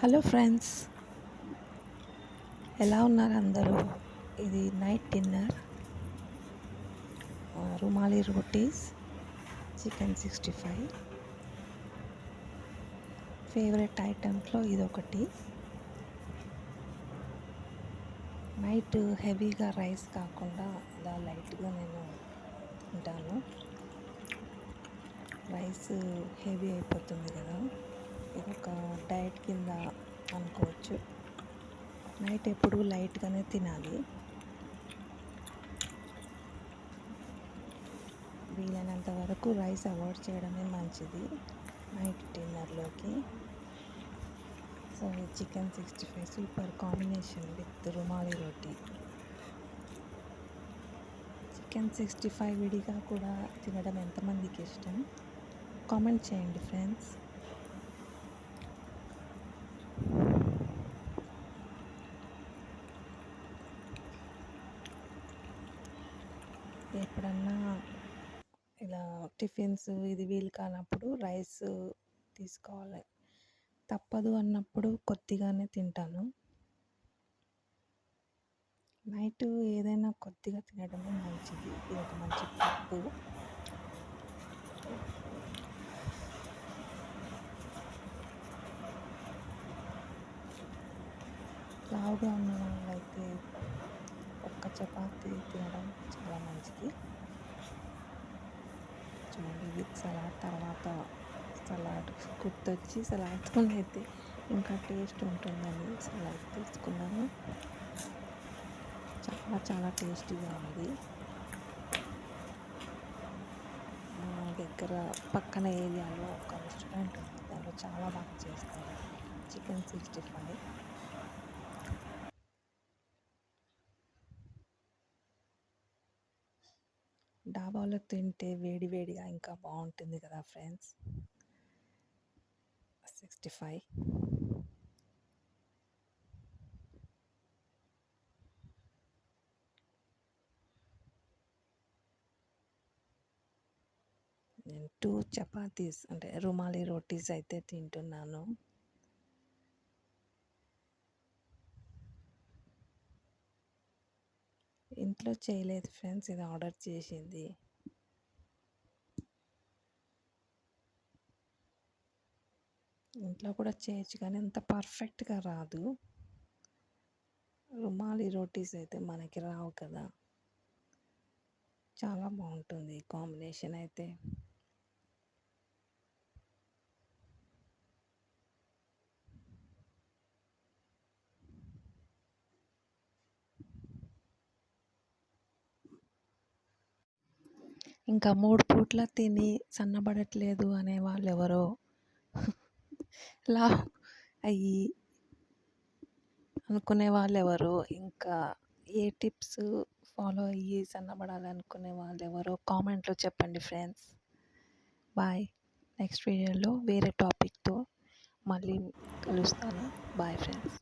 Hello friends, ఎలా ఉన్నారు అందరూ? ఇది night dinner, rumali rotis, chicken 65 favourite ఐటమ్స్లో ఇదొకటి. నైట్ హెవీగా రైస్ కాకుండా ఇలా లైట్గా నేను తింటాను. రైస్ హెవీ అయిపోతుంది కదా, ఇదొక డైట్ కింద అనుకోవచ్చు. నైట్ ఎప్పుడు లైట్గానే తినాలి. వీలైనంత వరకు రైస్ అవాయిడ్ చేయడమే మంచిది నైట్ డిన్నర్లోకి. So chicken 65 super combination with rumali roti. Chicken 65 విడిగా కూడా తినడం ఎంతమందికి ఇష్టం? కామెంట్ చేయండి ఫ్రెండ్స్. ఎప్పుడన్నా ఇలా టిఫిన్స్ ఇది వీలు కానప్పుడు రైస్ తీసుకోవాలి. తప్పదు అన్నప్పుడు కొద్దిగానే తింటాను. నైట్ ఏదైనా కొద్దిగా తినడమే మంచిది. ఇది ఒక మంచి టిప్పు. లావుగా ఉన్న వాళ్ళైతే ఒక్క చపాతీ తినడం చాలా మంచిది. చూడండి, విత్ సలాడ్. తర్వాత సలాడ్ గుర్తొచ్చి సలాడ్తో అయితే ఇంకా టేస్ట్ ఉంటుందని సలాడ్ తీసుకున్నాను. చాలా చాలా టేస్టీగా ఉంది. మా దగ్గర పక్కన ఏరియాలో ఒక రెస్టారెంట్ ఉంది, దాంట్లో చాలా బాగా చేస్తారు చికెన్ 65. డాబాలో తింటే వేడి వేడిగా ఇంకా బాగుంటుంది కదా ఫ్రెండ్స్. 65 నేను 2 చపాతీస్ అంటే రుమాలి రోటీస్ అయితే తింటున్నాను. ఇంట్లో చేయలేదు ఫ్రెండ్స్, ఇది ఆర్డర్ చేసింది. ఇంట్లో కూడా చేయొచ్చు కానీ అంత పర్ఫెక్ట్గా రాదు. రుమాలి రోటీస్ అయితే మనకి రావు కదా. చాలా బాగుంటుంది కాంబినేషన్ అయితే. ఇంకా 3 పూట్ల తిని సన్నబడట్లేదు అనే వాళ్ళు ఎవరో లావ్ అయ్యి అనుకునే వాళ్ళు ఎవరో, ఇంకా ఏ టిప్స్ ఫాలో అయ్యి సన్నబడాలనుకునే వాళ్ళు ఎవరో కామెంట్లో చెప్పండి ఫ్రెండ్స్. బాయ్. నెక్స్ట్ వీడియోలో వేరే టాపిక్తో మళ్ళీ కలుస్తాను. Bye friends.